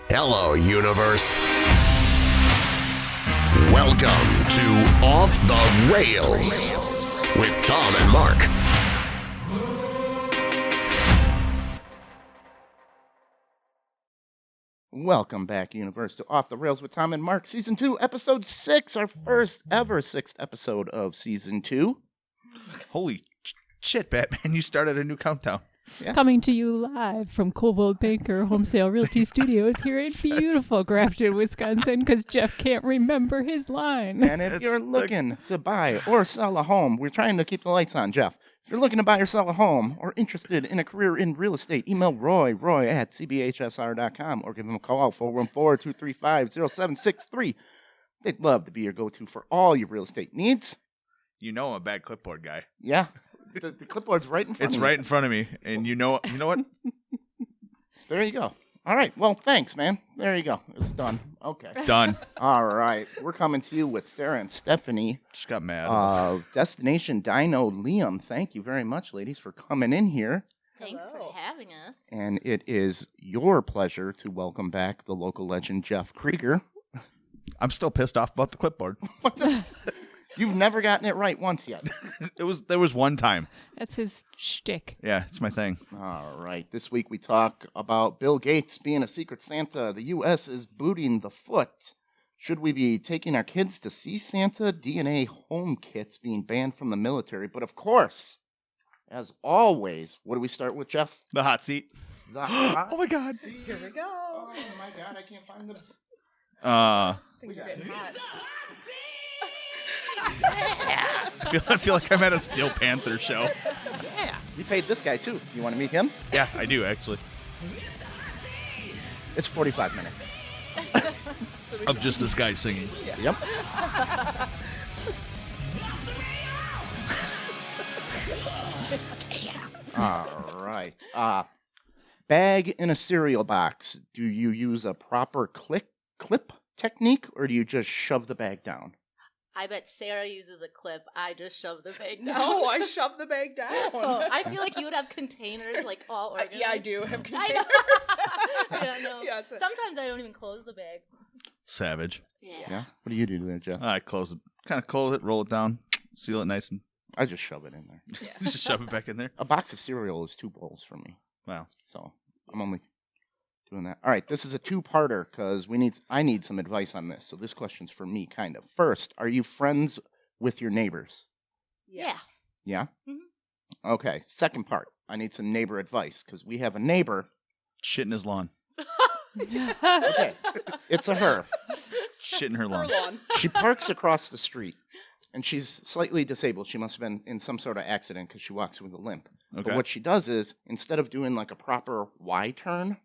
Hello, universe. Welcome to Off the Rails with Tom and Mark. Welcome back, universe, to Off the Rails with Tom and Mark, Season 2, Episode 6, our first ever 6th episode of Season 2. Holy shit, Batman, you started a new countdown. Yeah. Coming to you live from Coldwell Banker Home Sale Realty Studios here in beautiful Grafton, Wisconsin, because Jeff can't remember his line. And if you're looking to buy or sell a home, we're trying to keep the lights on, Jeff. If you're looking to buy or sell a home or interested in a career in real estate, email Roy at cbhsr.com, or give him a call, 414-235-0763. They'd love to be your go-to for all your real estate needs. You know I'm a bad clipboard guy. Yeah. The clipboard's right in front of you. It's right in front of me, and you know what? There you go. All right. Well, thanks, man. There you go. It's done. Okay. Done. All right. We're coming to you with Sarah and Stephanie Just got mad. of Destination Dino Liam. Thank you very much, ladies, for coming in here. Thanks for having us. And it is your pleasure to welcome back the local legend, Jeff Krieger. I'm still pissed off about the clipboard. What the? You've never gotten it right once yet. There was one time. That's his shtick. Yeah, it's my thing. All right. This week we talk about Bill Gates being a secret Santa. The U.S. is booting the foot. Should we be taking our kids to see Santa? DNA home kits being banned from the military. But of course, as always, what do we start with, Jeff? The hot seat. The hot Oh my god. Here we go. Oh my god, I can't find the... Things are getting hot. I feel like I'm at a Steel Panther show. Yeah. We paid this guy, too. You want to meet him? Yeah, I do, actually. It's 45 minutes. Of just this guy singing. Yep. All right. Bag in a cereal box. Do you use a proper clip technique, or do you just shove the bag down? I bet Sarah uses a clip. I just shove the bag down. No, I shove the bag down. Oh, I feel like you would have containers like all organized. Yeah, I do have I containers. know. Yeah, no. Yeah, Sometimes I don't even close the bag. Savage. Yeah. What do you do there, Jeff? I close it, roll it down, seal it nice, and I just shove it in there. just shove it back in there. A box of cereal is 2 bowls for me. Wow. So I'm only doing that. All right, this is a 2-parter because I need some advice on this. So this question's for me, kind of. First, are you friends with your neighbors? Yes. Yeah? Mm-hmm. Okay, second part. I need some neighbor advice because we have a neighbor. Shit in his lawn. Okay, it's a her. Shit in her lawn. She parks across the street, and she's slightly disabled. She must have been in some sort of accident because she walks with a limp. Okay. But what she does is, instead of doing like a proper Y turn,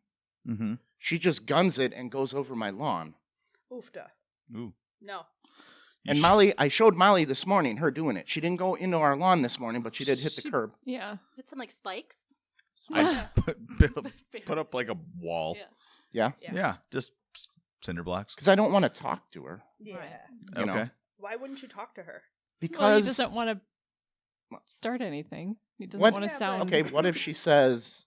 Mm-hmm. she just guns it and goes over my lawn. Oofda. Ooh. No. And Molly, I showed Molly this morning, her doing it. She didn't go into our lawn this morning, but she did hit the curb. Yeah. Put some like spikes. I put up like a wall. Yeah. Yeah? Just cinder blocks. Because I don't want to talk to her. Yeah. Right. You know? Okay. Why wouldn't you talk to her? Because... Well, he doesn't want to start anything. He doesn't What- want to Yeah, sound... Okay, what if she says,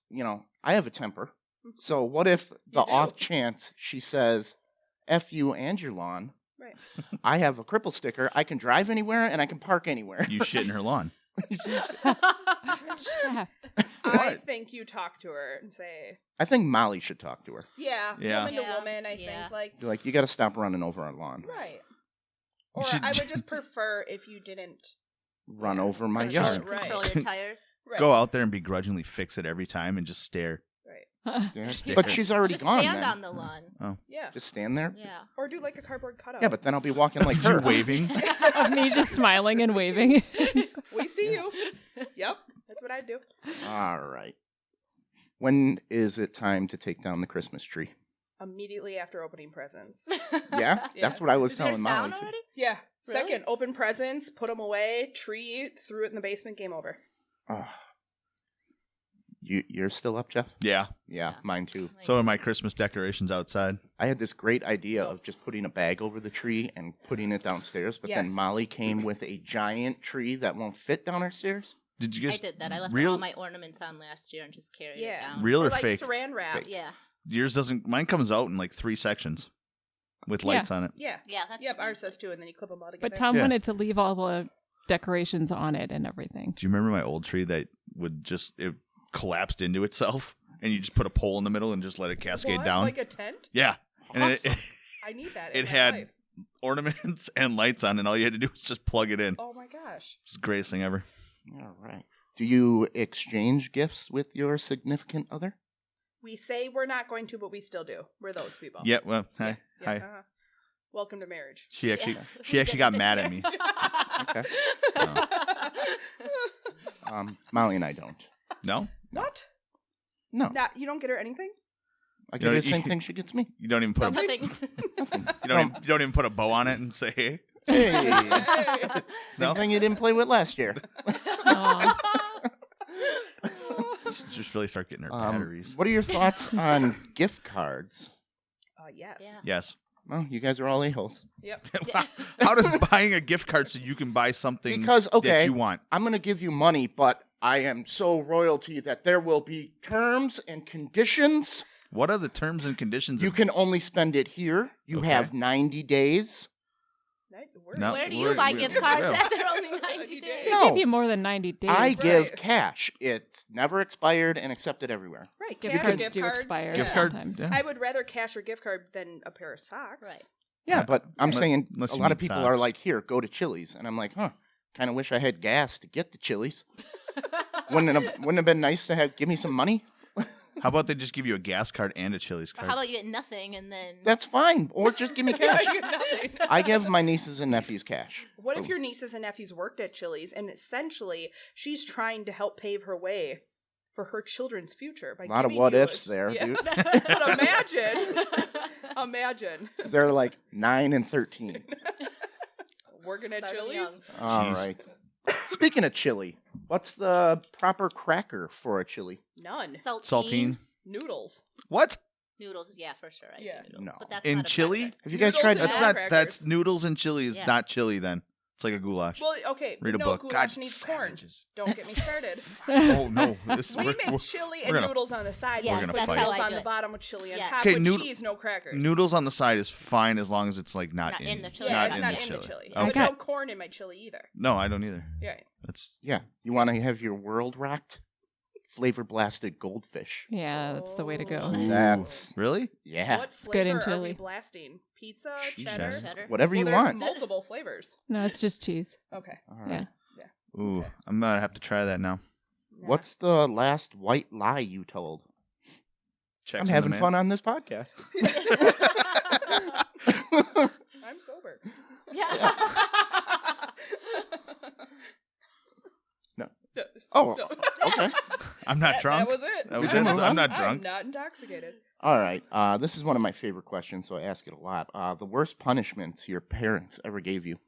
I have a temper. So what if the You do. off chance she says, F you and your lawn, Right. I have a cripple sticker, I can drive anywhere and I can park anywhere. You shit in her lawn. Jeff. I think you talk to her and say, I think Molly should talk to her. yeah, Yeah. woman to Yeah. woman, I Yeah. think, like, Be like, you got to stop running over our lawn. right. Or should- I would just prefer if you didn't. Run over my Control, yard. Right. control your tires. Right. Go out there and begrudgingly fix it every time and just stare. Right. Yeah. Sticker. But she's already Just gone stand then. on the lawn. Yeah. Just stand there? Yeah. Or do like a cardboard cutout. Yeah, but then I'll be walking like You her. waving. Of me just smiling and waving. We see you. Yep. That's what I'd do. All right. When is it time to take down the Christmas tree? Immediately after opening presents. Yeah? Yeah. That's what I was Is yours telling Molly, down too. already? Yeah. Really? Second, open presents, put them away, tree, threw it in the basement, game over. Oh. You're still up, Jeff? Yeah. Yeah, mine too. So are my Christmas decorations outside. I had this great idea of just putting a bag over the tree and putting it downstairs, but then Yes. Molly came with a giant tree that won't fit down our stairs. Did you I guys did that. I left real all my ornaments on last year and just carried it Yeah. down. real or like fake? saran wrap. Fake. Yeah. Yours doesn't. Mine comes out in like 3 sections with lights on it. Yeah. Yeah, that's Yep, what ours mine does too, and then you clip them all together. But Tom Yeah. wanted to leave all the decorations on it and everything. Do you remember my old tree that would it collapsed into itself, and you just put a pole in the middle and just let it cascade What? down? Like a tent? Yeah, and Awesome. I need that. it in my had life. ornaments and lights on, and all you had to do was just plug it in. Oh my gosh. It's the greatest thing ever. All right. Do you exchange gifts with your significant other? We say we're not going to, but we still do. We're those people. Yeah. Well, hi. Yeah, Hi. uh-huh. Welcome to marriage. She actually, Yeah. she actually got mad at me. Okay. No. Molly and I don't. No, What? No. Not, you don't get her anything? I get her the same thing she gets me. you don't even put Nothing. you don't even put a bow on it and say, "Hey." Hey. Hey. Same No? thing you didn't play with last year. Aw. Just really start getting her batteries. What are your thoughts on gift cards? Yes. Yeah. Yes. Well, you guys are all a-holes. Yep. How does buying a gift card so you can buy something Because, okay, that you want? I'm going to give you money, but I am so royalty that there will be terms and conditions. What are the terms and conditions? You of- can only spend it here. You Okay. have 90 days. No. Where do We're- you buy we're- gift cards yeah. after only 90 days? They No. give you more than 90 days. I Right. give cash. It's never expired and accepted everywhere. Right. Gift cash, cards gift do cards, expire Gift yeah. card, sometimes. yeah. I would rather cash or gift card than a pair of socks. Right. Yeah, but I'm Unless- saying unless a you lot of need people are socks. like, here, go to Chili's. And I'm like, kind of wish I had gas to get to Chili's. Wouldn't have been nice to give me some money? How about they just give you a gas card and a Chili's Or card? how about you get nothing and then That's fine. Or just give me cash. You get nothing. I give my nieces and nephews cash. What if your nieces and nephews worked at Chili's and essentially she's trying to help pave her way for her children's future by A lot of giving what you ifs there, dude. But imagine They're like 9 and 13. working at Starting Chili's. young. All Jeez. right. Speaking of chili, what's the proper cracker for a chili? None. Saltine. Noodles. What? Noodles, yeah, for sure. I do Yeah. noodles, No. but that's In not a chili? cracker. Have you guys Noodles tried and That's that? not. crackers. That's noodles and chili is Yeah. not chili. Then it's like a goulash. Well, okay. Read a no, book. goulash God, needs corn. savages. Don't get me started. Oh no! This, We we're- make we're- chili we're and gonna- noodles on the side. Yes, gonna with fight. that's how noodles I on do the it. bottom with chili on Yes. top Okay, with nood- cheese, no crackers. Noodles on the side is fine as long as it's like not, Not in the chili. Yeah, Not it's in not the in chili. the chili. Okay. But no corn in my chili either. No, I don't either. Yeah. That's Yeah. You want to have your world rocked? Flavor blasted goldfish. Yeah, that's the way to go. Oh. That's, really. yeah. What good in flavor are we chili. blasting? Pizza, Cheese. cheddar? Cheddar. Whatever you Well, there's want. multiple flavors. No, it's just cheese. Okay. All right. Yeah. Ooh, Okay. I'm gonna have to try that now. Nah. What's the last white lie you told? Checks I'm in the having mail. fun on this podcast. I'm sober. Yeah. No. Oh, No. okay. I'm not drunk. That was it. That was it. I'm not I'm drunk. not intoxicated. All right. This is one of my favorite questions, so I ask it a lot. The worst punishments your parents ever gave you?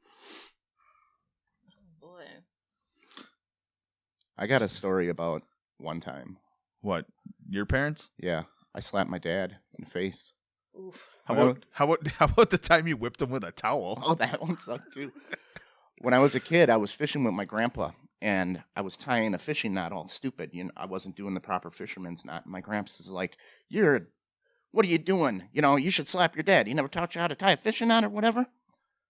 Boy. I got a story about one time. What? Your parents? Yeah, I slapped my dad in the face. Oof. How How about the time you whipped him with a towel? Oh, that one sucked too. When I was a kid, I was fishing with my grandpa, and I was tying a fishing knot all stupid. I wasn't doing the proper fisherman's knot. And my grandpa's is like, what are you doing? You should slap your dad. He never taught you how to tie a fishing knot or whatever.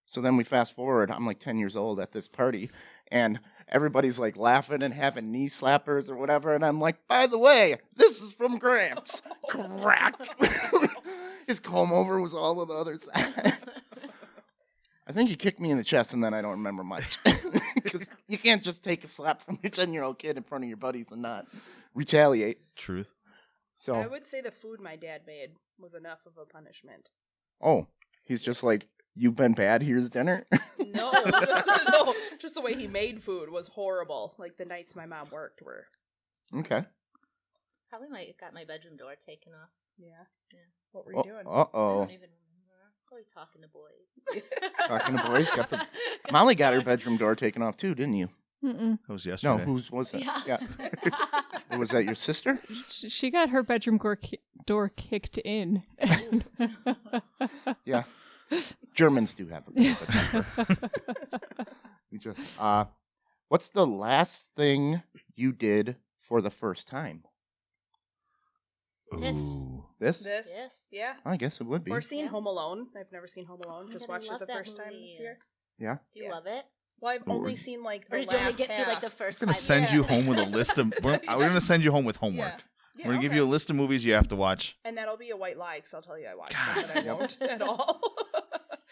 So then we fast forward. I'm like 10 years old at this party, and everybody's like laughing and having knee slappers or whatever. And I'm like, by the way, this is from Gramps. Crack. His comb over was all on the other side. I think he kicked me in the chest, and then I don't remember much. Because you can't just take a slap from your 10-year-old kid in front of your buddies and not retaliate. Truth. So, I would say the food my dad made was enough of a punishment. he's just like, you've been bad, here's dinner. No, just the way he made food was horrible. Like the nights my mom worked were. Okay. Probably got my bedroom door taken off. Yeah. Yeah. What were you doing? I Uh-oh. don't even remember. Probably talking to boys. Talking to boys. Molly got her bedroom door taken off too, didn't you? Mm-mm. That was yesterday. No, whose was that? Yes. Yeah. Was that your sister? She got her bedroom door kicked in. Yeah. Germans do have a bit of a temper. We just, what's the last thing you did for the first time? Ooh. This? This? Yes. Yeah. I guess it would be. Or seen Yeah. Home Alone. I've never seen Home Alone. I'm Just gonna watched it love the that first time movie. this year. Yeah. Do you Yeah. love it? Well, I've Or- only seen like the Or did you only last get through like the half. first We're gonna 5 send minutes? you home with a list of. We're gonna send you home with homework. Yeah. Yeah, We're gonna give okay. you a list of movies you have to watch. And that'll be a white lie, because I'll tell you I watched God. it, but I Yep. won't at all.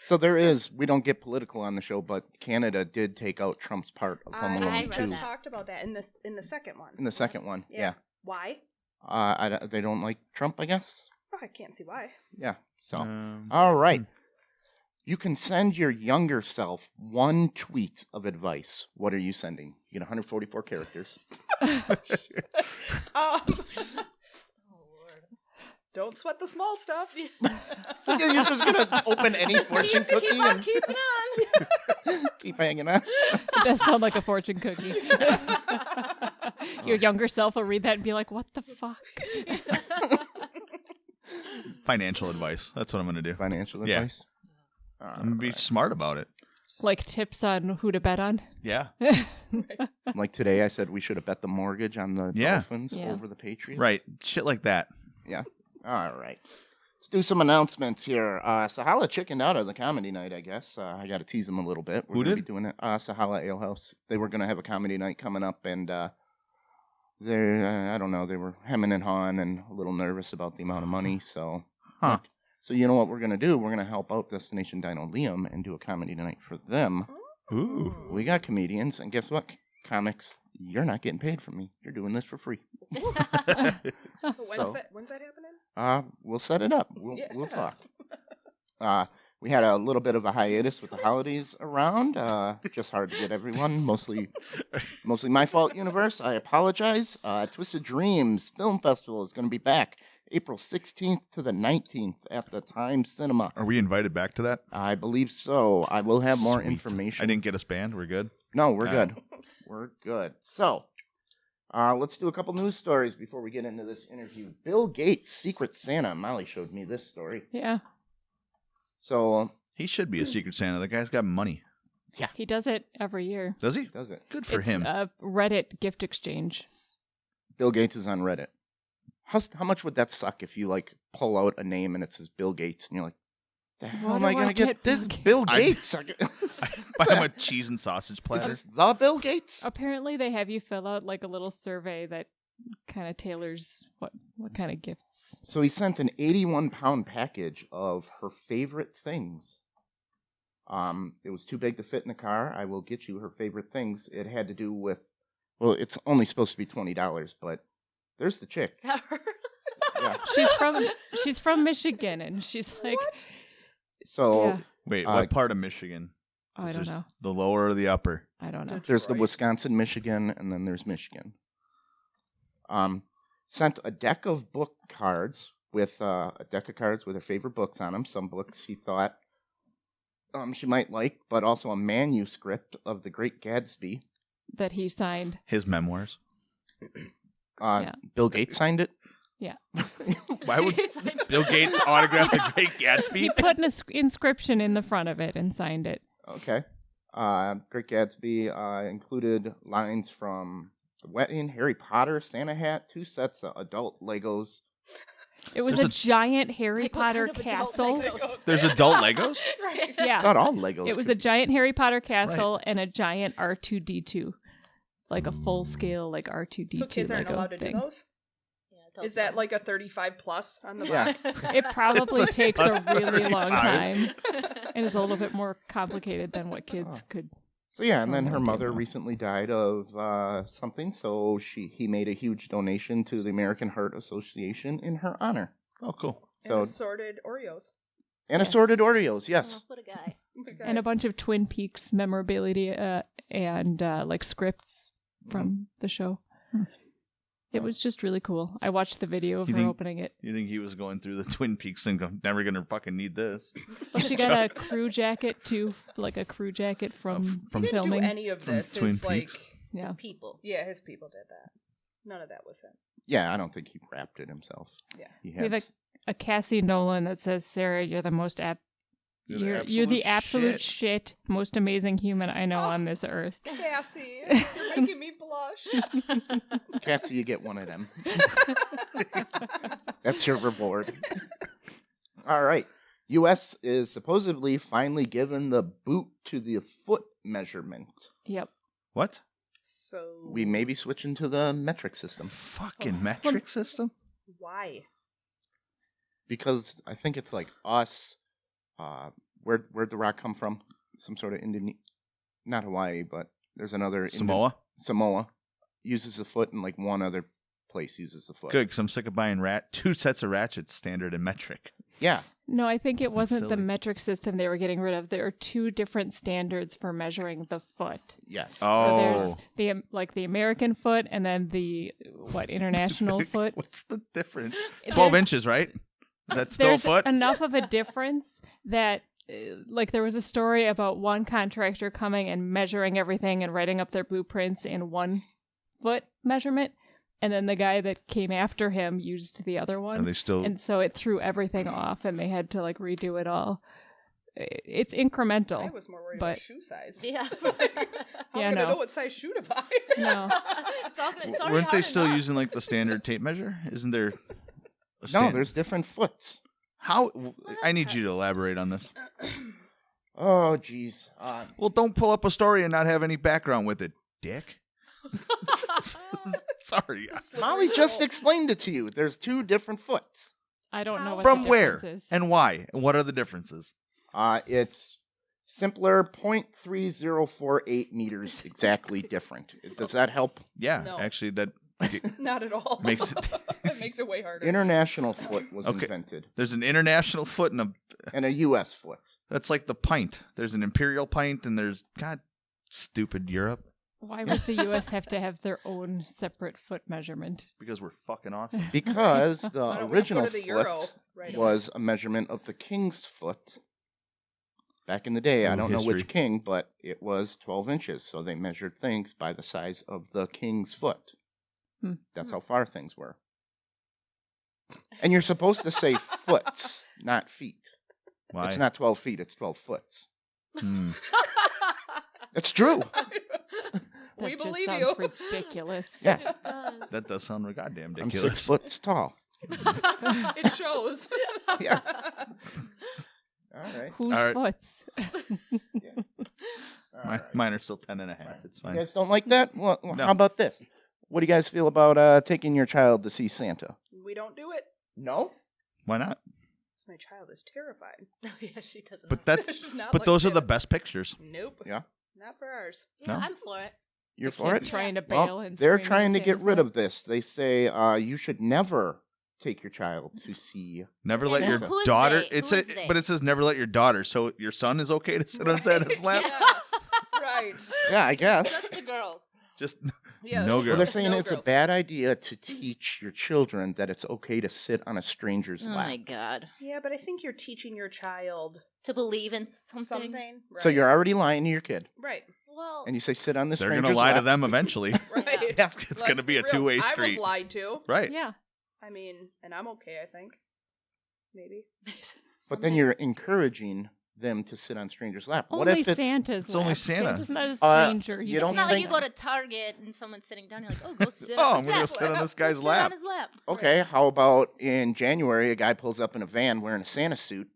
So there is, we don't get political on the show, but Canada did take out Trump's part of Home I Alone read 2. just talked about that in the second one. In the second one, yeah. Why? They don't like Trump, I guess? Oh, I can't see why. Yeah, so. Um, All right. You can send your younger self one tweet of advice. What are you sending? You get 144 characters. Oh, Lord. Don't sweat the small stuff. You're just going to open any fortune cookie Keep on and keeping on. keep hanging on. It does sound like a fortune cookie. Your younger self will read that and be like, what the fuck? Financial advice. That's what I'm gonna do. Financial Yeah. advice. I'm gonna be smart about it. Like tips on who to bet on? Yeah. Like today, I said we should have bet the mortgage on the Yeah. Dolphins Yeah. over the Patriots. Right. Shit like that. Yeah. All right. Let's do some announcements here. Sahala chickened out of the comedy night, I guess. I got to tease them a little bit. We're Who gonna did? be doing it. Sahala Ale House. They were going to have a comedy night coming up, and they I don't know, they were hemming and hawing and a little nervous about the amount of money. So, Huh. So you know what we're going to do? We're going to help out Destination Dino Liam and do a comedy night for them. Ooh. We got comedians, and guess what? Comics, you're not getting paid from me. You're doing this for free. When's So- that happening? We'll set it up. We'll talk. We had a little bit of a hiatus with the holidays around. Just hard to get everyone. Mostly my fault. Universe, I apologize. Twisted Dreams Film Festival is going to be back April 16th to the 19th at the Time Cinema. Are we invited back to that? I believe so. I will have more Sweet. information. I didn't get us banned. We're good. No, we're Ah. good. We're good. So, let's do a couple news stories before we get into this interview. Bill Gates, Secret Santa. Molly showed me this story. Yeah. So, He should be a Secret Santa. The guy's got money. He does it every year. Does he? does it? Good for It's him. a Reddit gift exchange. Bill Gates is on Reddit. How much would that suck if you like pull out a name and it says Bill Gates and you're like, the hell Why am I do going I to get get this Bill Bill I- Gates? Buy him a cheese and sausage Is platter. this the Bill Gates? Apparently, they have you fill out like a little survey that kind of tailors what kind of gifts. So he sent an 81-pound package of her favorite things. It was too big to fit in the car. I will get you her favorite things. It had to do with, well, it's only supposed to be $20, but there's the chick. Is that her? Yeah. She's from Michigan, and she's like, So yeah. Wait, Uh, what part of Michigan? Oh, I Is don't there know. The lower or the upper? I don't know. there's the Detroit. Wisconsin, Michigan, and then there's Michigan. Sent a deck of book cards with a deck of cards with her favorite books on them. Some books he thought she might like, but also a manuscript of The Great Gatsby. That he signed. His memoirs. Yeah. Bill Gates signed it. Yeah. Why would Bill Gates autograph The Great Gatsby? He put an inscription in the front of it and signed it. Okay. Great Gatsby included lines from The Wedding, Harry Potter, Santa Hat, 2 sets of adult Legos. It was There's a giant Harry Like, what Potter kind of adult castle. Legos? There's adult Legos? Right. Yeah. Not all Legos. It was a could- giant Harry Potter castle and a giant R2D2. Like a full scale like R2D2 So kids aren't Lego allowed to thing. do those? Yeah, adult Is that size. like a 35 plus on the Yeah. box? It probably It's takes a plus really long 35. time and is a little bit more complicated than what kids could. So yeah, and then Oh, her okay, mother well. recently died of something, so he made a huge donation to the American Heart Association in her honor. Oh, cool. And So assorted Oreos. and Yes. assorted Oreos, Oh, yes. what a guy. And a bunch of Twin Peaks memorabilia and like scripts from the show. It was just really cool. I watched the video of You her think- opening it. You think he was going through the Twin Peaks and going, never gonna fucking need this? Well, she got a crew jacket too, like a crew jacket from from He didn't filming. do any of From this. Twin His, like, Peaks. Yeah. People. yeah, his people did that. None of that was him. Yeah, I don't think he wrapped it himself. Yeah. He We have had a Cassie Nolan that says, "Sarah, you're the most You're the absolute shit, most amazing human I know on this earth. Cassie, you're making me blush. Cassie, you get one of them. That's your reward. All right. U.S. is supposedly finally given the boot to the foot measurement. Yep. What? So We may be switching to the metric system Fucking metric system? why? because I think it's like us. Where'd the rock come from? Some sort of not Hawaii, but there's another Samoa uses the foot, and like one other place uses the foot. Good, because I'm sick of buying 2 sets of ratchets, standard and metric. Yeah. No, I think it wasn't the silly. metric system they were getting rid of. There are 2 different standards for measuring the foot. Yes. Oh. So there's the American foot and then the international foot. What's the difference? 12 inches, right? Is that still a There's foot? enough of a difference that there was a story about one contractor coming and measuring everything and writing up their blueprints in 1 foot measurement, and then the guy that came after him used the other one. Are they still? And so it threw everything off, and they had to redo it all. It's incremental. I was more worried but about shoe size. Yeah. How am I gonna know what size shoe to buy? No. It's already Weren't they hard still enough. using the standard tape measure? Isn't there? No, there's different foots. How? I need you to elaborate on this. Oh, jeez. Well, don't pull up a story and not have any background with it, dick. Sorry. Molly just explained it to you. There's 2 different foots. I don't know what From the where difference is. and why and what are the differences? It's simpler, 0.3048 meters exactly different. Does that help? Yeah, No. actually, that Not at all. Makes it- It makes it way harder. International foot was Okay. invented, there's an international foot and a U.S. foot. that's like the pint. There's an imperial pint and there's stupid Europe Why would the U.S. have to have their own separate foot measurement? because we're fucking awesome. Because Why the don't we just go original to the euro foot right away? was a measurement of the king's foot. Back in the day, I Ooh, don't know history. which king, but it was 12 inches. So they measured things by the size of the king's foot. That's how far things were. And you're supposed to say foots, not feet. Why? It's not 12 feet, it's 12 foots. Hmm. It's true. We That just believe sounds you. ridiculous. Yeah. It does. That does sound goddamn I'm ridiculous. 6 foot tall. It shows. Yeah. All right. Whose All right. foots? All right. Mine are still 10 and a half. It's You fine. guys don't like that? Well, No. how about this? What do you guys feel about taking your child to see Santa? We don't do it. No? Why not? 'Cause my child is terrified. Oh, yeah, she doesn't. But like that's She's not but like those are the Santa. best pictures. Nope. Yeah. Not for ours. it. Yeah, No? I'm for it. You're The for kid it? Trying to bail Well, and they're screaming trying to in get Santa's rid lap. of this. They say you should never take your child to see. Never Yeah, let but your who is daughter. they? It's Who a, is they? but it says never let your daughter. So your son is okay to sit on Santa's lap. Yeah. Right. Yeah, I guess. Just the girls. Just Yeah. no Well, girl. they're saying No it's girls. a bad idea to teach your children that it's okay to sit on a stranger's Oh lap. my god. Yeah, but I think you're teaching your child To believe in something. something. Right. So you're already lying to your kid, right. Well, and you say sit on the They're stranger's gonna lie to lap. them eventually. Right. Yeah. It's Let's gonna be a real. two-way I street. was lied to. Right. Yeah. I mean, and I'm okay, I think. Maybe. But then you're encouraging them to sit on strangers' lap. What Only if it's Santa's It's only lap. Santa. Santa's not a stranger. you He's don't It's not like you think- go to Target and someone's sitting down. You're like, oh, go sit. Oh, on I'm his gonna lap. sit on this Go guy's sit lap. on his lap. okay? How about in January, a guy pulls up in a van wearing a Santa suit,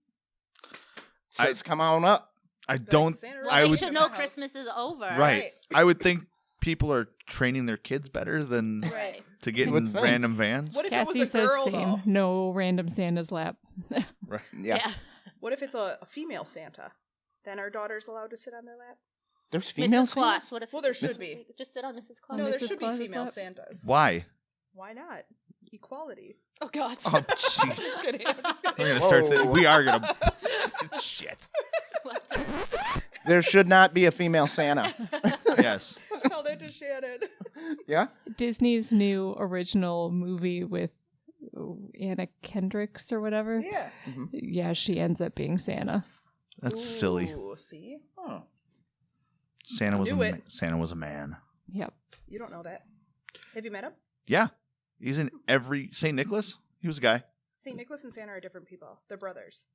says, "Come on up." I don't. Santa Well, I they would. should know Christmas is over. Right. I would think people are training their kids better than Right. to get You would in think. random vans. What if Cassie it was a says girl, same. though? No random Santa's lap. Right. Yeah. Yeah. What if it's a female Santa? Then our daughter's allowed to sit on their lap? There's female Mrs. Claus. Santas? What if? Well, there should be. Just sit on Mrs. Claus. No, there Mrs. should be Claus's female lap? Santas. Why? Why not? Equality. Oh God. Oh, I'm jeez. just kidding. I'm just We're kidding. gonna start. Whoa. We are gonna. Shit. There should not be a female Santa. Yes. Tell that to Shannon. Yeah? Disney's new original movie with Anna Kendricks or whatever. Yeah. Yeah, she ends up being Santa. That's silly. Ooh, see? Oh. Santa was Knew it. Santa was a man. Yep. You don't know that. Have you met him? Yeah. He's in every St. Nicholas. He was a guy. St. Nicholas and Santa are different people. They're brothers.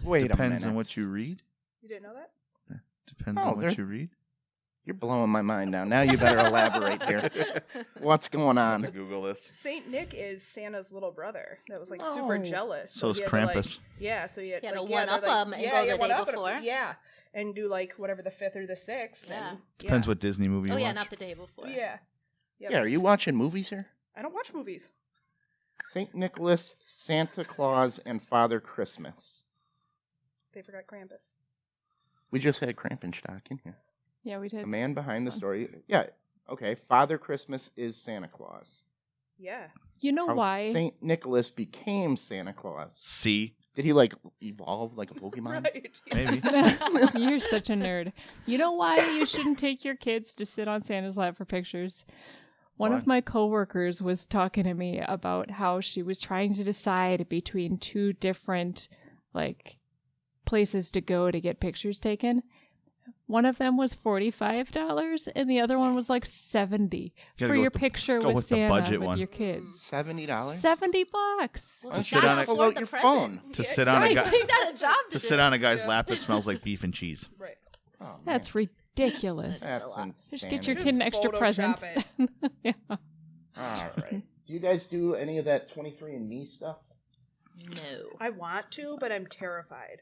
Wait a Depends minute. on what you read. You didn't know that? Depends Oh, on there- what you read. You're blowing my mind now. Now you better elaborate here. What's going I have to on? Google this. Saint Nick is Santa's little brother. That was like super jealous. So is he had to, like- Krampus. yeah, so he had, He had like, to one-up him and go he the had day one-up him, before? Yeah, and do like whatever the 5th or the 6th. Yeah. And, Depends what Disney movie you Oh, yeah, watch. not the day before. Yeah. Yep. Yeah, are you watching movies here? I don't watch movies. St. Nicholas, Santa Claus, and Father Christmas. They forgot Krampus. We just had Krampenstock in here. Yeah, we did. The man behind the Fun. story. Yeah, okay. Father Christmas is Santa Claus. Yeah. You know How why? St. Nicholas became Santa Claus. C. Did he, like, evolve like a Pokemon? Right. Maybe. You're such a nerd. You know why you shouldn't take your kids to sit on Santa's lap for pictures? One Why? of my coworkers was talking to me about how she was trying to decide between two different, like, places to go to get pictures taken. One of them was $45, and the other one was like $70 Gotta for go your with the- picture go with with the Santa budget with one. your kids. $70? $70. Well, To you sit gotta on a- afford Pull out the your presents. phone. To Yeah, sit on a Right, guy. you got a job to To do. sit on a guy's Yeah. lap that smells like beef and cheese. Right. Oh, man. That's ridiculous. That's Just get your insanity. kid an extra Photoshop present. Yeah. All right. Do you guys do any of that 23andMe stuff? No. I want to, but I'm terrified.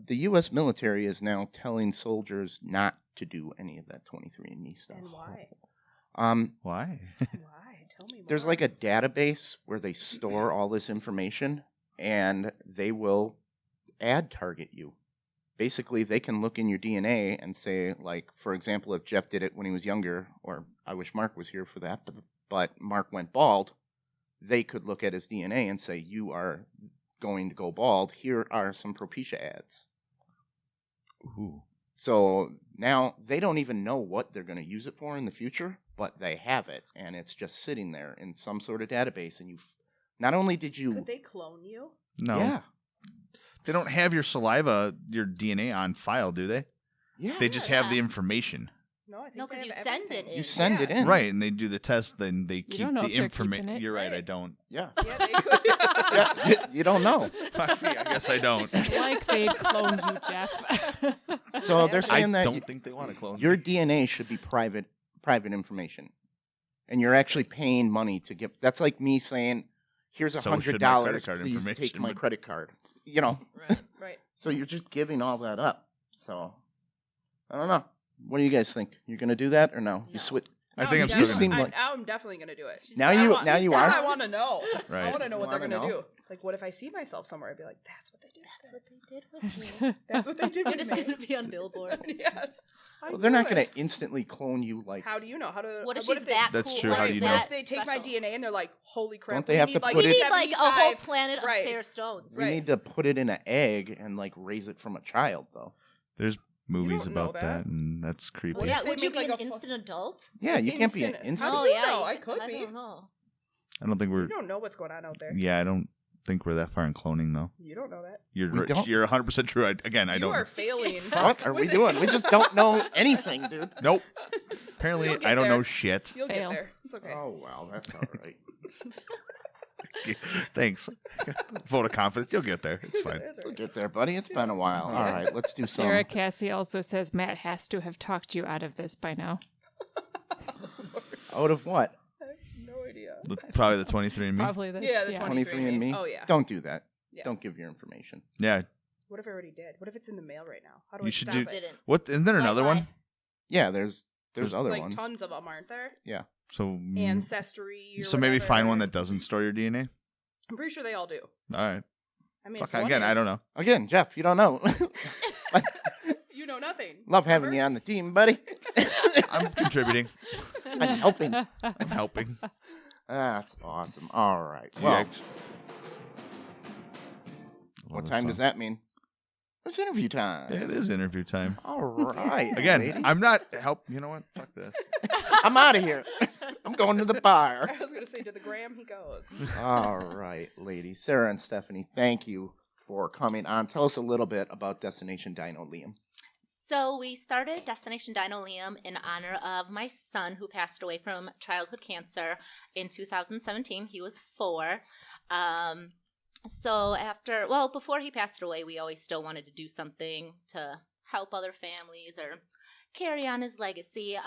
The U.S. military is now telling soldiers not to do any of that 23andMe stuff. And why? Why? Why? Tell me more. There's like a database where they store all this information, and they will ad target you. Basically, they can look in your DNA and say, like, for example, if Jeff did it when he was younger, or I wish Mark was here for that, but Mark went bald, they could look at his DNA and say, you are going to go bald. Here are some Propecia ads. Ooh. So now they don't even know what they're going to use it for in the future, but they have it, and it's just sitting there in some sort of database. And not only did you, Could they clone you? No. yeah, They don't have your saliva, your DNA on file, do they? yeah, They just have the information. No, I think No, they 'cause you have send everything. it you send it Yeah. in, Right, and they do the test, then they keep don't know the if they're information. keeping it. You're right, I Right. don't. Yeah, Yeah, they could. yeah, you don't know. I guess I don't. Like they'd clone you, Jeff. So they're I saying that don't think they want to clone your me. DNA should be private information, and you're actually paying money to get. That's like me saying, "Here's So should $100. my credit card Please take information, my but- credit card." You know, Right. Right. so you're just giving all that up. So I don't know. What do you guys think? You're gonna do that or no? You No. switch. I think I'm You still seem gonna. like- I'm definitely gonna do it. Now I you- want- now you because are? I want to know. I Right. want to know what You they're wanna gonna know? do. Like, what if I see myself somewhere? I'd be like, "That's what they did." That's what they did with me. That's what they did You're with just me. going to be on Billboard. Yes. I Well, they're not knew gonna it. instantly clone you. Like, How do you know? How to? What if what she's if they, that That's cool? true, like how do you know? What that if they take my special? DNA and they're like, "Holy crap!" Don't they we have need to like put We it- need like a whole 75 planet of Right. Sarah Stones. we Right. need to put it in an egg and like raise it from a child, though. There's movies don't know about that. that, and that's creepy. Well, yeah, If they would you make, be like, an a fu- instant adult? Yeah, you can't be an Instant. instant. How Oh, do you yeah. know? I could I be. don't know. I don't think we're. You don't know what's going on out there. Yeah, I don't think we're that far in cloning, though. You don't know that. We don't? You're 100% true. Again, I You don't. are failing. What are we doing? We just don't know anything, dude. Nope. Apparently, You'll get I don't know there. shit. You'll Fail. get there. It's okay. Oh well, that's all right. Thanks. Vote of confidence. You'll get there. It's You'll get fine. there. It's all We'll right. get there, buddy. It's been a while. All right, let's do some. Sarah Cassie also says Matt has to have talked you out of this by now. Out of what? I have no idea. Probably the 23andMe. Probably the Yeah, the 23andMe. Oh, yeah. Don't do that. Yeah. Don't give your information. Yeah. What if I already did? What if it's in the mail right now? How do You I should stop do- it? Didn't. What? Isn't there another Why? one? Yeah, there's other like ones. tons of them, aren't there? So. Ancestry. Or So maybe whatever. find one that doesn't store your DNA. I'm pretty sure they all do. All right. I mean, Fuck, one again, I is- don't know. Again, Jeff, you don't know. You know nothing. Love having you on the team, buddy. I'm contributing. I'm helping. I'm helping. That's awesome. All right. You Well, act- what Love time this does that mean? It's interview time. song. It is interview time. All right. Again, ladies. I'm not You know what? Fuck this. I'm out of here. I'm going to the bar. I was gonna say to the gram he goes. All right, ladies. Sarah and Stephanie, thank you for coming on. Tell us a little bit about Destination Dino, Liam. So we started Destination Dino Liam in honor of my son who passed away from childhood cancer in 2017. He was 4. So before he passed away, we always still wanted to do something to help other families or carry on his legacy.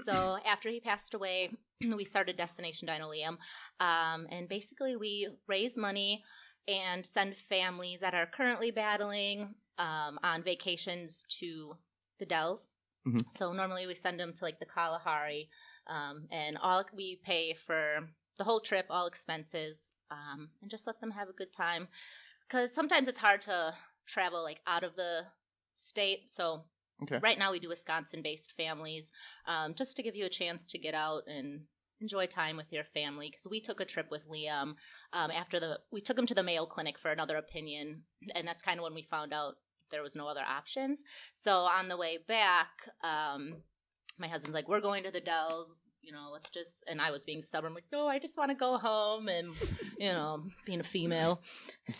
So after he passed away, we started Destination Dino Liam. And basically we raise money and send families that are currently battling on vacations to the Dells. Mhm. So normally we send them to like the Kalahari, and we pay for the whole trip, all expenses, and just let them have a good time. Because sometimes it's hard to travel like out of the state. So Okay. right now we do Wisconsin-based families, just to give you a chance to get out and enjoy time with your family. Because we took a trip with Liam we took him to the Mayo Clinic for another opinion, and that's kind of when we found out there was no other options. So on the way back, my husband's like, we're going to the Dells, let's just, and I was being stubborn, like, no, I just want to go home, and, being a female.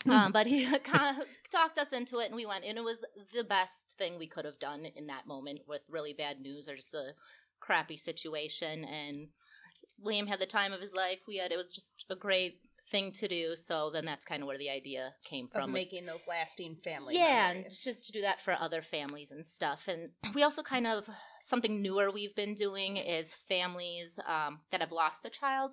But he kind of talked us into it, and we went, and it was the best thing we could have done in that moment with really bad news or just a crappy situation. And Liam had the time of his life. It was just a great thing to do. So then that's kind of where the idea came from. Of making those lasting family Yeah, memories. and just to do that for other families and stuff. And we also kind of, something newer we've been doing is families that have lost a child.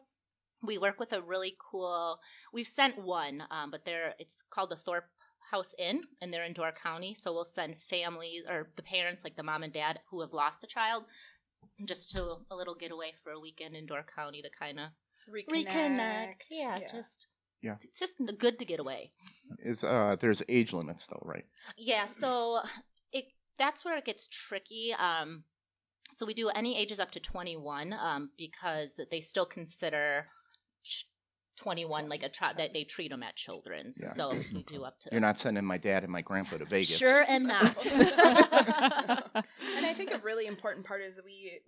We work with a really cool, we've sent one, but it's called the Thorpe House Inn, and they're in Door County. So we'll send families, or the parents, like the mom and dad, who have lost a child, just to a little getaway for a weekend in Door County to kind of reconnect. Yeah, Yeah. It's just good to get away. There's age limits though, right? Yeah, so that's where it gets tricky. So we do any ages up to 21, because they still consider 21 like a child, that they treat them at children's. Yeah. So we do up to. You're not sending my dad and my grandpa to Vegas. Sure am not. And I think a really important part is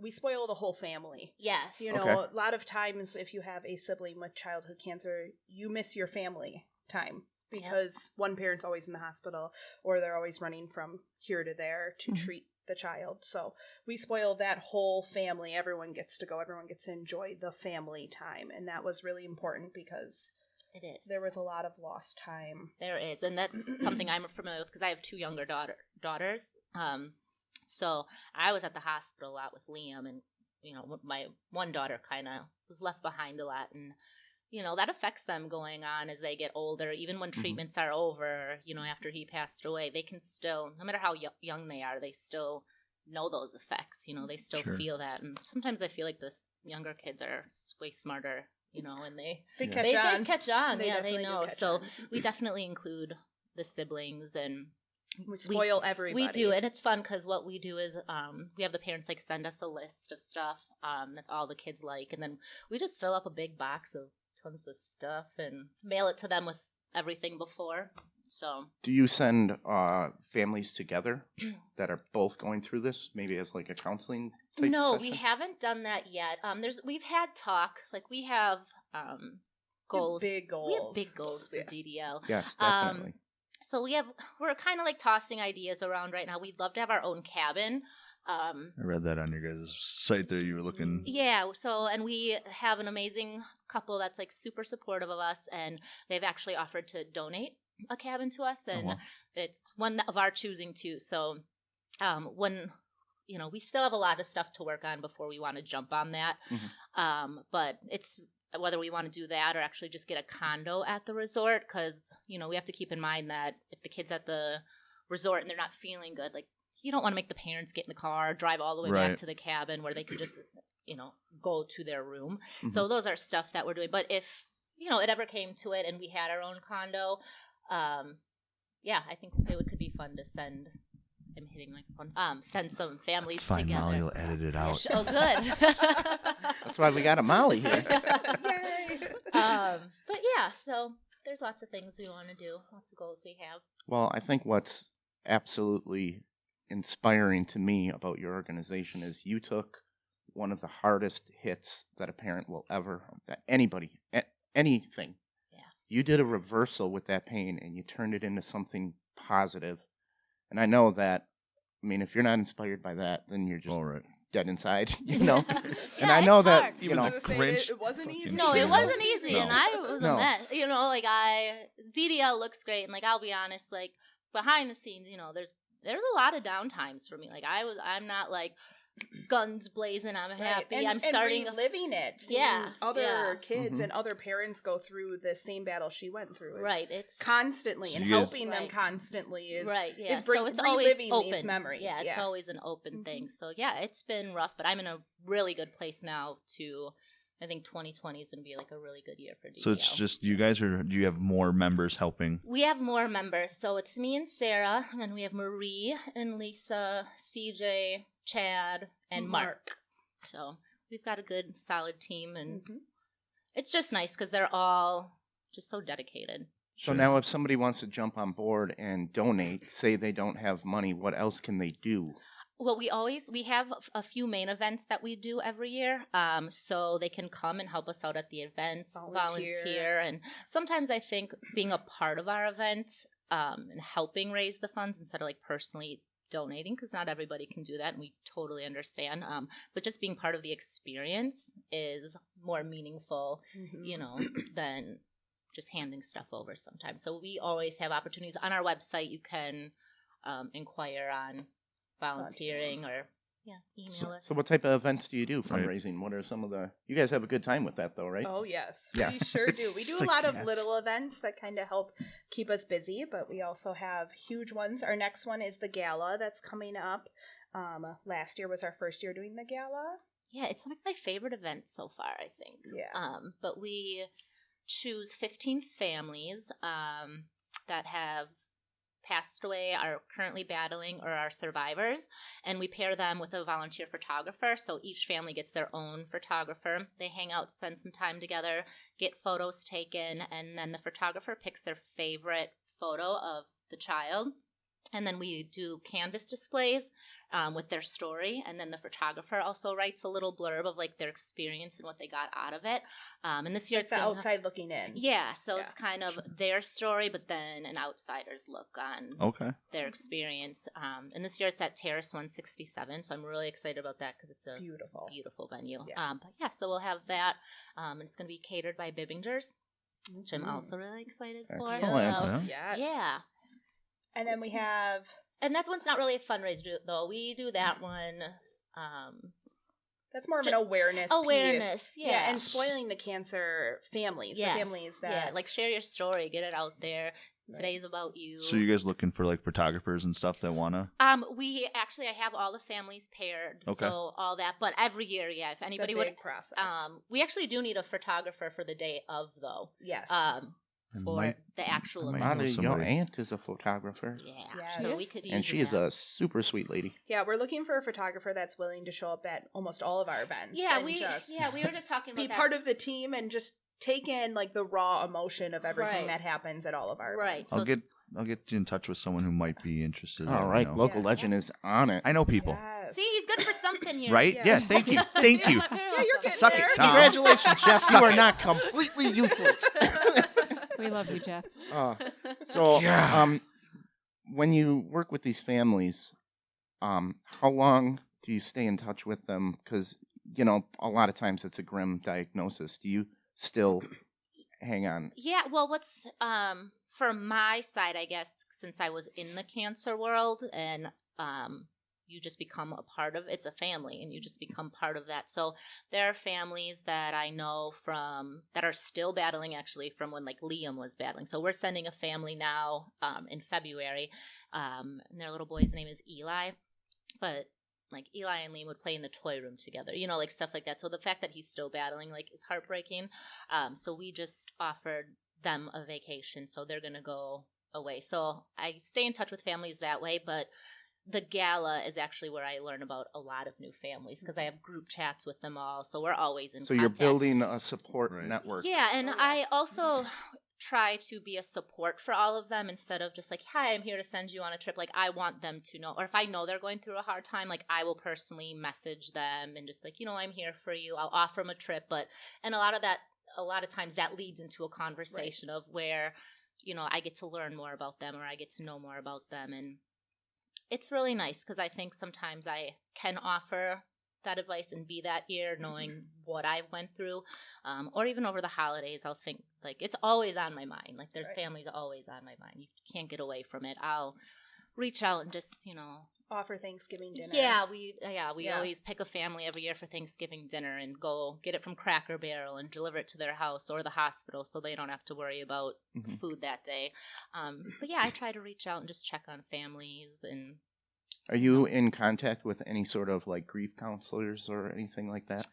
we spoil the whole family. Yes. Okay. A lot of times if you have a sibling with childhood cancer, you miss your family time because one parent's always in the hospital or they're always running from here to there to treat the child. So we spoil that whole family. Everyone gets to go. Everyone gets to enjoy the family time. And that was really important because it is. There was a lot of lost time. There is. And that's something I'm familiar with because I have two younger daughters. So I was at the hospital a lot with Liam, and, my one daughter kind of was left behind a lot. And, that affects them going on as they get older. Even when treatments are over, after he passed away, they can still, no matter how young they are, they still know those effects. They still feel that. And sometimes I feel like this younger kids are way smarter, and they just catch on. They know. So we definitely include the siblings, and we spoil everybody. We do, and it's fun because what we do is we have the parents send us a list of stuff that all the kids like, and then we just fill up a big box of tons of stuff and mail it to them with everything before. So do you send families together that are both going through this, maybe as like a counseling type No, session? we haven't done that yet. We've had talk, like we have goals. Big goals. We have big goals for DDL. Yes, definitely. So we're kind of like tossing ideas around right now. We'd love to have our own cabin. I read that on your guys' site there. You were looking. Yeah. So, and we have an amazing couple that's like super supportive of us, and they've actually offered to donate a cabin to us, and it's one of our choosing too. So, when we still have a lot of stuff to work on before we want to jump on that. But it's whether we want to do that or actually just get a condo at the resort, because we have to keep in mind that if the kid's at the resort and they're not feeling good, like, you don't want to make the parents get in the car, drive all the way back to the cabin where they could just, go to their room. So those are stuff that we're doing. But if, it ever came to it and we had our own condo, I think it could be fun to send. I'm hitting microphone. Send some families That's fine. together. Molly will edit it out. Oh, good. That's why we got a Molly here. Yay! But yeah, so there's lots of things we want to do, lots of goals we have. Well, I think what's absolutely inspiring to me about your organization is you took one of the hardest hits that a parent will ever, that anybody, anything. Yeah. You did a reversal with that pain and you turned it into something positive. And I know that, if you're not inspired by that, then you're just, All right. dead inside, and Yeah, I know it's that hard. Even I was gonna say, Grinch it wasn't fucking easy. No, it shit. wasn't easy, No. and I was No. a mess. DDL looks great, and I'll be honest, behind the scenes, there's a lot of downtimes for me. I'm not guns blazing. I'm happy. And, I'm starting reliving it. Seeing Yeah, other yeah. kids and other parents go through the same battle she went through. right. It's Constantly, So and you guys- helping them Right. constantly is right. Yeah, is so it's always reliving open. these memories. Yeah, it's always an open Mhm. thing. So yeah, it's been rough, but I'm in a really good place now. I think 2020 is going to be a really good year for DDL. So it's just you guys, or do you have more members helping? We have more members. So it's me and Sarah, and then we have Marie and Lisa, CJ, Chad, and Mark. So we've got a good, solid team, and it's just nice because they're all just so dedicated. So now if somebody wants to jump on board and donate, say they don't have money, what else can they do? Well, we have a few main events that we do every year, so they can come and help us out at the events, volunteer, and sometimes I think being a part of our events and helping raise the funds instead of personally donating, because not everybody can do that, and we totally understand. But just being part of the experience is more meaningful, than just handing stuff over sometimes. So we always have opportunities on our website. You can inquire on volunteering or email us. So what type of events do you do, fundraising? What are some of the... You guys have a good time with that, though, right? Oh, yes. Yeah. We sure do. We do It's a lot of yes. little events that kind of help keep us busy, but we also have huge ones. Our next one is the gala that's coming up. Last year was our first year doing the gala. Yeah, it's my favorite event so far, I think. Yeah. But we choose 15 families that have passed away, are currently battling, or are survivors, and we pair them with a volunteer photographer. So each family gets their own photographer. They hang out, spend some time together, get photos taken, and then the photographer picks their favorite photo of the child. And then we do canvas displays with their story, and then the photographer also writes a little blurb of their experience and what they got out of it. And this year It's the outside looking in. Yeah, so it's kind of their story, but then an outsider's look on their experience. And this year it's at Terrace 167, so I'm really excited about that because it's a beautiful venue. Yeah. But yeah, so we'll have that. And it's going to be catered by Bibbingers, which I'm also really excited for. Excellent. So, Yes. yeah. And then we have... And that one's not really a fundraiser, though. We do that one. That's more of an awareness piece. Yeah. And spoiling the cancer families. Yes. The families that... Yeah, share your story. Get it out there. Today's about you. So you guys looking for photographers and stuff that wanna? I have all the families paired. Okay. So all that, but every year, yeah. If anybody it's a big would, process. we actually do need a photographer for the day of, though. Yes. For the actual I might event. know Molly, your somebody. aunt is a photographer. Yeah. Yes. So we could use And she is a super sweet lady. Yeah, we're looking for a photographer that's willing to show up at almost all of our events. Yeah, and we were just talking about be that. part of the team and just take in the raw emotion of everything that happens at all of our events. So I'll get you in touch with someone who might be interested. All right, local legend is on it. I know people. Yes. See, he's good for something here. Right? Yeah. Thank you. Thank you. Yeah, you're getting Suck there. it, Tom. Congratulations, Jeff. You are not completely useless. We love you, Jeff. So, Yeah. when you work with these families, how long do you stay in touch with them? Because, a lot of times it's a grim diagnosis. Do you still hang on? Yeah, well, what's from my side, I guess, since I was in the cancer world, and you just become a part of it's a family, and you just become part of that. So there are families that I know from that are still battling, actually, from when Liam was battling. So we're sending a family now in February, and their little boy's name is Eli, but Eli and Liam would play in the toy room together, stuff like that. So the fact that he's still battling is heartbreaking. So we just offered them a vacation, so they're gonna go away. So I stay in touch with families that way, but the gala is actually where I learn about a lot of new families because I have group chats with them all, so we're always in So contact. you're building a support network. Yeah, and I also try to be a support for all of them instead of just hi, I'm here to send you on a trip. I want them to know, or if I know they're going through a hard time, I will personally message them and just I'm here for you. I'll offer them a trip, and a lot of times that leads into a conversation of where, I get to learn more about them or I get to know more about them, and it's really nice because I think sometimes I can offer that advice and be that ear, knowing what I went through, or even over the holidays, I'll think, like, it's always on my mind. Like, there's families always on my mind. You can't get away from it. I'll reach out and just, offer Thanksgiving dinner. Yeah, we always pick a family every year for Thanksgiving dinner and go get it from Cracker Barrel and deliver it to their house or the hospital so they don't have to worry about food that day. But yeah, I try to reach out and just check on families. And Are you in contact with any sort of like grief counselors or anything like that?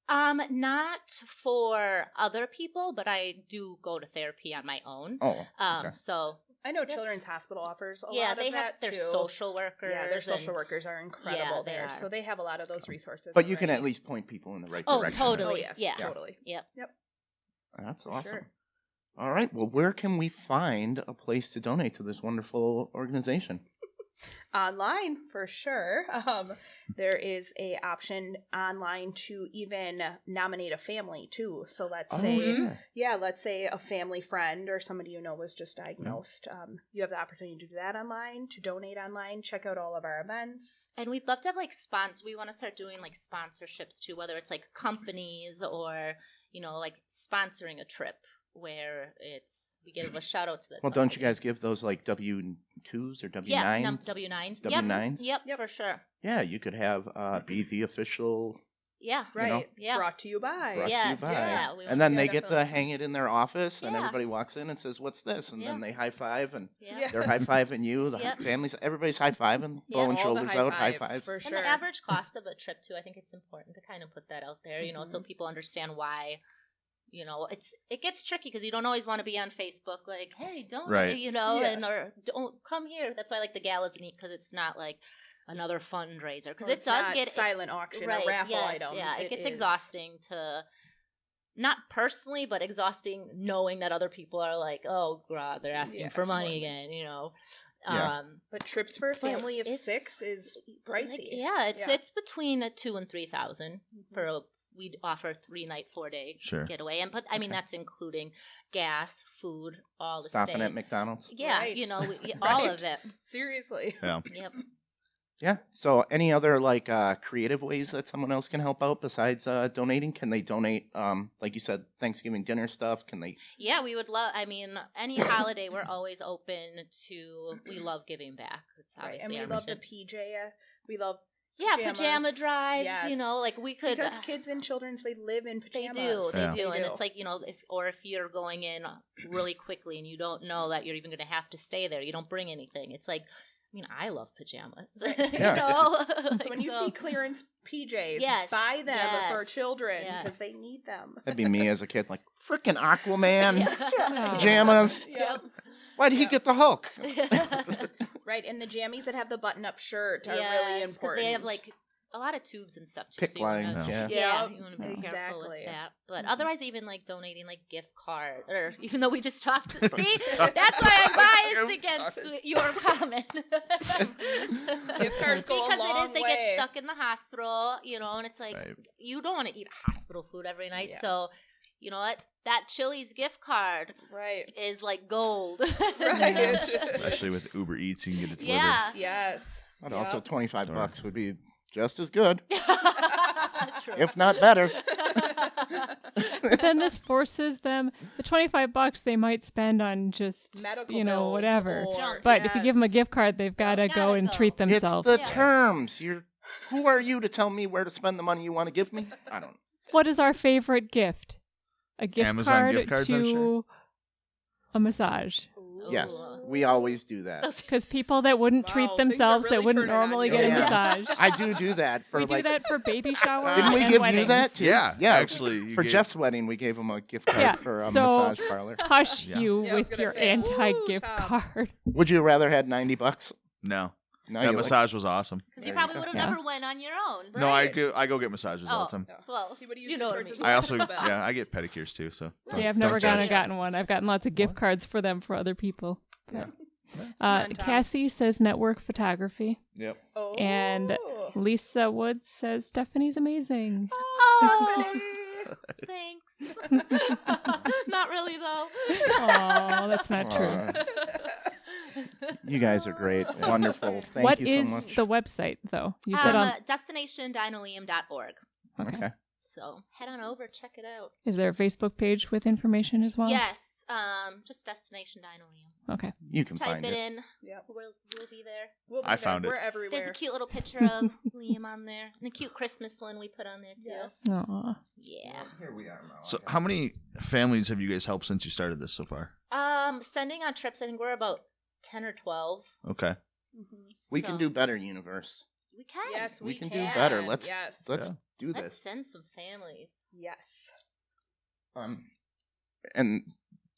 Not for other people, but I do go to therapy on my own. Oh, okay. So I know Children's Hospital offers a lot yeah, of they that have their too. social workers. Yeah, their social and- workers are incredible they there. are. So they have a lot of those resources. But you can already. at least point people in the right Oh, direction. totally. Oh, yes, Yeah. totally. Yep. That's For awesome. sure. All right. Well, where can we find a place to donate to this wonderful organization? Online for sure. There is a option online to even nominate a family too. So let's say, let's say a family friend or somebody you know was just diagnosed. You have the opportunity to do that online, to donate online. Check out all of our events. And we'd love to have like we want to start doing like sponsorships too, whether it's like companies or, like sponsoring a trip where we give a shout out to the. Well, don't you guys give those like W-2s or W-9s? Yeah, W-9s. W-9s? Yep, for sure. Yeah, you could have be the official. Yeah, Right. know, yeah. Brought to you by. Brought to Yes, you by. yeah, we And then want- they yeah, get to definitely. hang it in their office, and Yeah. everybody walks in and says, "What's this?" And then they high five, and Yeah. they're high fiving you. The Yep. families, everybody's high fiving, Yeah, blowing all the shoulders high out, high fives, fives. for And sure. the average cost of a trip too, I think it's important to kind of put that out there, so people understand why. It gets tricky because you don't always want to be on Facebook like, hey, don't, Right. or don't come here. That's why I like the gala's neat because it's not like another fundraiser because Or it it's does not get silent auction right, or raffle yes, items. Yeah, it gets is- exhausting to not personally, but exhausting knowing that other people are like, oh god, they're asking Yeah, for money more again, Yeah. But trips for a But family of it's- 6 is pricey. It's between 2,000 and 3,000 for we'd offer 3-night, 4-day Sure. getaway, and that's including gas, food, all the Stopping stays. at McDonald's. Yeah, Right. all Right. of it. Seriously. Yeah. Yep. Yeah. So, any other like creative ways that someone else can help out besides donating? Can they donate? Like you said, Thanksgiving dinner stuff. Can they? Yeah, we would love. I mean, any holiday, we're always open to. We love giving back. It's Right. obviously And we our love the mission. PJ. We love pajama pajamas. drives. Yes. Like we could. because kids and children's they live in They pajamas. do, Yeah. they do, and it's like if you're going in really quickly and you don't know that you're even going to have to stay there, you don't bring anything. It's like, I love pajamas. Yeah. So when you see clearance PJs, Yes, buy them yes, for children yes. because they need them. That'd be me as a kid, like freaking Aquaman Yeah. pajamas. Yep. Why did he get the Hulk? Right, and the jammies that have the button-up shirt are Yes, really 'cause important. they have like a lot of tubes and stuff too. Pick so you wanna- lines, Yeah. yeah. you want to be careful Exactly. with that. But otherwise, even like donating like gift card, or even though we just talked, see, talked that's why I'm biased gift against cards. your comment. Gift cards go a because long they way. get stuck in the hospital, and it's like Right. you don't want to eat hospital food every night. Yeah. So, you know what? That Chili's gift card Right. is like gold. Right. Especially with Uber Eats, you can get it delivered. Yeah. Yes. But also, Yep. $25 would be just as good, True. if not better. But then this forces them the $25 they might spend on just Medical bills whatever. or- Junk. But if you give them a yes. gift card, they've got to go gotta and go. treat It's themselves. the Yeah. terms. Who are you to tell me where to spend the money you want to give me? I don't know. What is our favorite gift? A gift Amazon card gift cards, I'm to sure. a massage. Yes, Ooh. we always do that. Because people that wouldn't Wow, treat things are themselves really that wouldn't turning on normally you. get a Yeah. massage. I do that for We do like. that for baby showers. Didn't we and give weddings. you that too? Yeah, yeah. actually, you For gave- Jeff's wedding, we gave him a gift card Yeah, for a so- massage parlor. Hush Yeah. you Yeah, I was with gonna your say, anti-gift ooh, Tom. card. Would you rather had $90? No, No, that you like- massage was awesome. Because you There you probably go. would have Yeah. never went on your own. No, I Right. go get massages all the time. Well, He would've used you it know what I towards mean. his I also Medical bill. I get pedicures too. So See, don't- I've never don't gone judge. and gotten one. I've gotten lots of gift cards for them for other people. Yeah. on, Tom. Cassie says network photography. Yep. Oh. And Lisa Woods says Stephanie's amazing. Oh, thanks. Not really though. Oh, that's not true. Aw. You guys are great. Wonderful. Thank What you is so much. the website, though? You said on. DestinationDinoleum.org. Okay. So head on over, check it out. Is there a Facebook page with information as well? Yes, just Destination Dinoleum. Okay. You can Just type find it it. in. Yep. We'll be there. We'll be I there. found it. We're everywhere. There's a cute little picture of Liam on there, and a cute Christmas one we put on there too. Yes. Aw. Yeah. Here we are now. So, how many families have you guys helped since you started this so far? Sending on trips, I think we're about 10 or 12. Okay. We can So- do better, universe. We can. Yes, We we can can. do better. Let's Yes. let's Yeah. do Let's this. send some families. Yes. And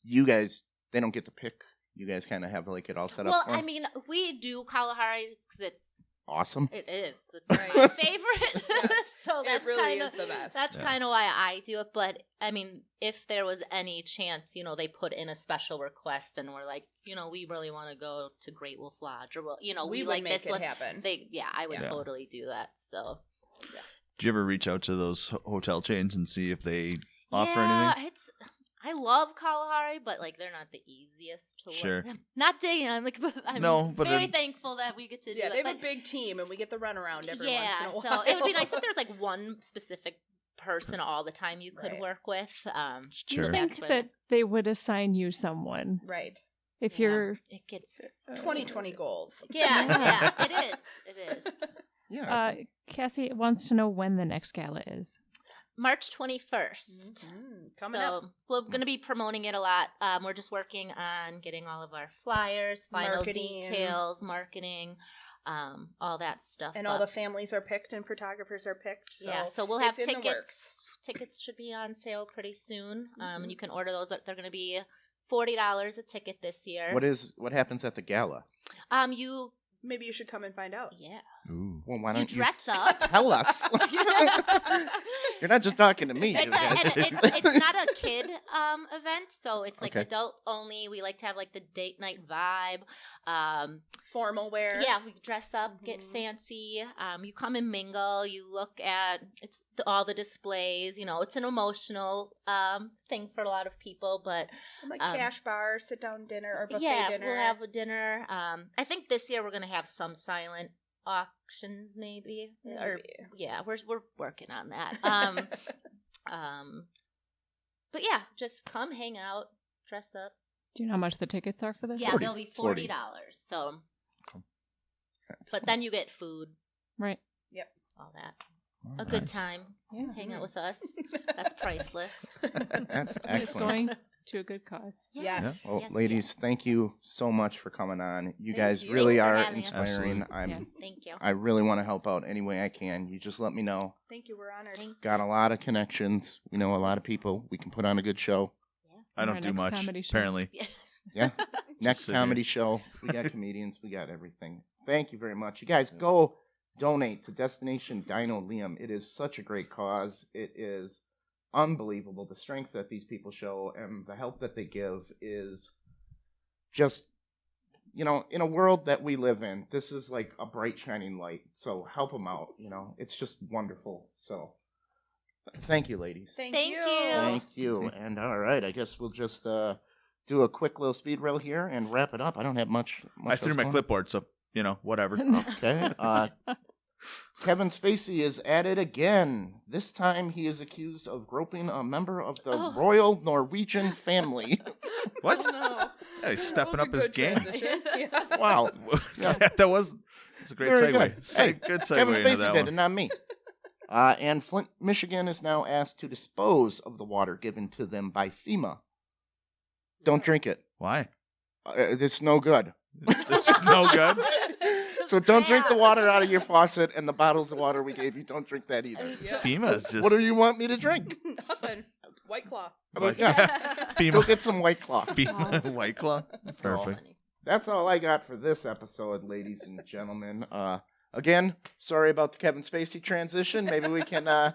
you guys, they don't get to pick. You guys kind of have like it all set up. Well, for I 'em? mean, we do Kalahari because Awesome. it is. It's Right. my favorite. Yes. So It that's really kinda, is the best. That's Yeah. kind of why I do it. But I mean, if there was any chance, they put in a special request and we're like, we really want to go to Great Wolf Lodge, or we we would like make this it one. happen. I would Yeah. totally do that. So Did you ever reach out to those hotel chains and see if they offer yeah, anything? I love Kalahari, but they're not the easiest to Sure. work. Not digging. I'm No, but very then- thankful that we get to do Yeah, it. they have but a big team, and we get the runaround every yeah, once in a so while. it would be nice if there was one specific person all the time you could Right. work with. Sure. I So think that's where that they would assign you someone Right. if yeah, you're. it gets 2020 goals. yeah, it is. It is. Yeah. Cassie wants to know when the next gala is. March 21st. Coming so up. we're going to be promoting it a lot. We're just working on getting all of our flyers, final Marketing. details, marketing, all that stuff. And all the families are picked and photographers are picked. So yeah, so we'll have it's in the tickets. works. Tickets should be on sale pretty soon. And you can order those. They're going to be $40 a ticket this year. What happens at the gala? You Maybe you should come and find out. yeah. Ooh. Well, why You don't dress up. tell us? You're not just talking to me. you guys. It's not a kid event, so it's Okay. adult only. We like to have the date night vibe. Formal wear. Yeah, we dress up, get fancy. You come and mingle. You look at all the displays. It's an emotional thing for a lot of people, but Like cash bar, sit down dinner, or buffet yeah, dinner. we'll have a dinner. I think this year we're gonna have some silent auctions, maybe. Or Maybe. yeah, we're working on that. But yeah, just come hang out, dress up. Do you know how much the tickets are for this? Yeah, 40. they'll be $40. $40. So, but then you get food, Right. all that. A good time. Yeah. Hang out with us. That's priceless. That's It's excellent. going to a good cause. Yes. Well, Yes, ladies, thank you so much for coming on. You Thank guys you. really Thanks for are having us. inspiring. Absolutely. Yes. Thank you. I really want to help out any way I can. You just let me know. Thank you. We're honored. Thank you. Got a lot of connections. We know a lot of people. We can put on a good show. I Our don't do next much, comedy show. apparently. Yeah. Next sit comedy here. show. We got comedians. We got everything. Thank you very much. You guys go donate to Destination Dino Liam. It is such a great cause. It is unbelievable. The strength that these people show and the help that they give is just, in a world that we live in, this is like a bright shining light. So help them out. It's just wonderful. So thank you, ladies. Thank Thank you. you. Thank you. And all right, I guess we'll just do a quick little speed rail here and wrap it up. I don't have much I threw else my going. clipboard, so, whatever. Okay. Kevin Spacey is at it again. This time he is accused of groping a member of the Oh. Royal Norwegian family. What? Oh, no. Yeah, he's stepping That was up a his good game. transition. Yeah. Wow. Yeah. That's a great Very segue. good. Hey, Good segue Kevin into Spacey that did one. it, not me. And Flint, Michigan is now asked to dispose of the water given to them by FEMA. Don't drink it. Why? It's no good. This is no good. So don't drink the water out of your faucet, and the bottles of water we gave you, don't drink that either. Yeah. FEMA is just. What do you want me to drink? Nothing. White Claw. Like- Yeah. Go FEMA. get some White Claw. FEMA White Claw. So- Perfect. That's all I got for this episode, ladies and gentlemen. Again, sorry about the Kevin Spacey transition. Maybe we can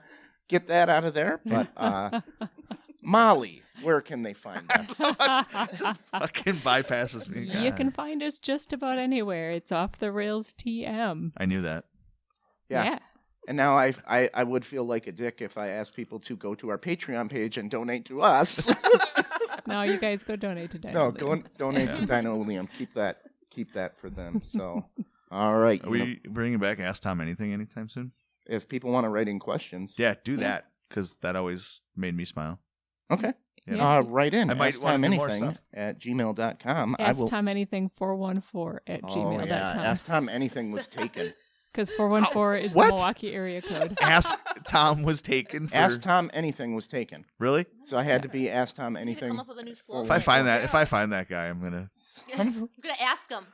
get that out of there. But Molly, where can they find us? Just fucking bypasses me. You God. can find us just about anywhere. It's Off the Rails TM. I knew that. Yeah. And now I would feel like a dick if I asked people to go to our Patreon page and donate to us. No, you guys go donate to Dino. No, go and donate to Dino Liam. Keep keep that for them. So, all right. Are we bringing back Ask Tom Anything anytime soon? If people want to write in questions. Yeah, do that, because that always made me smile. Okay. Yeah. Write in. I might want to do more stuff. at gmail.com. Ask Tom anything 414 at gmail.com. Yeah. Ask Tom anything was taken. Because 414 is the What? Milwaukee area code. Ask Tom was taken for... Ask Tom anything was taken. Really? So I had to be Ask Tom We need to anything. come up with a new slogan. If I find that guy, I'm gonna I'm gonna ask him.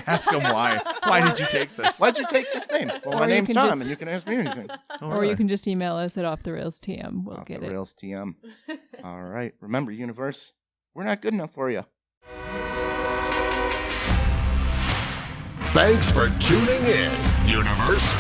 ask him why. Why did you take this? Why'd you take this name? Well, Or my you name's can Tom, just- and you can ask me anything. Oh, Or really? you can just email us at offtherailstm. We'll Off get the it. Rails TM. All right. Remember, universe, we're not good enough for you. Thanks for tuning in, universe.